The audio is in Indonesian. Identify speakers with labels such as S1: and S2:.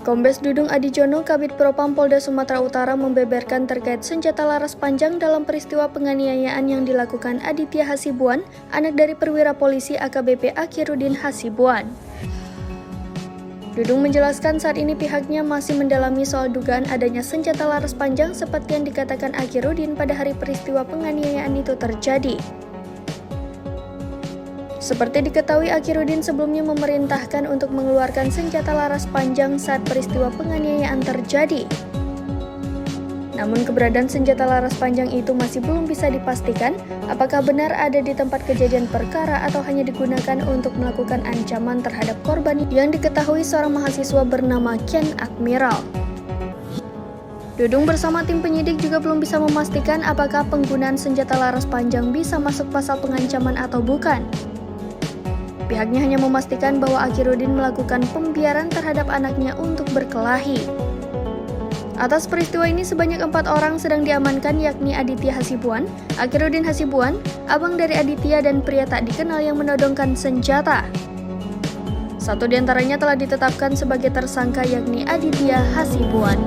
S1: Kombes Dudung Adijono, Kabid Propam Polda Sumatera Utara membeberkan terkait senjata laras panjang dalam peristiwa penganiayaan yang dilakukan Aditya Hasibuan, anak dari perwira polisi AKBP Akhiruddin Hasibuan. Dudung menjelaskan saat ini pihaknya masih mendalami soal dugaan adanya senjata laras panjang seperti yang dikatakan Akhiruddin pada hari peristiwa penganiayaan itu terjadi. Seperti diketahui, Akhiruddin sebelumnya memerintahkan untuk mengeluarkan senjata laras panjang saat peristiwa penganiayaan terjadi. Namun keberadaan senjata laras panjang itu masih belum bisa dipastikan apakah benar ada di tempat kejadian perkara atau hanya digunakan untuk melakukan ancaman terhadap korban yang diketahui seorang mahasiswa bernama Ken Admiral. Dudung bersama tim penyidik juga belum bisa memastikan apakah penggunaan senjata laras panjang bisa masuk pasal pengancaman atau bukan. Pihaknya hanya memastikan bahwa Akhiruddin melakukan pembiaran terhadap anaknya untuk berkelahi. Atas peristiwa ini sebanyak 4 orang sedang diamankan, yakni Aditya Hasibuan, Akhiruddin Hasibuan, abang dari Aditya, dan pria tak dikenal yang menodongkan senjata. Satu di antaranya telah ditetapkan sebagai tersangka, yakni Aditya Hasibuan.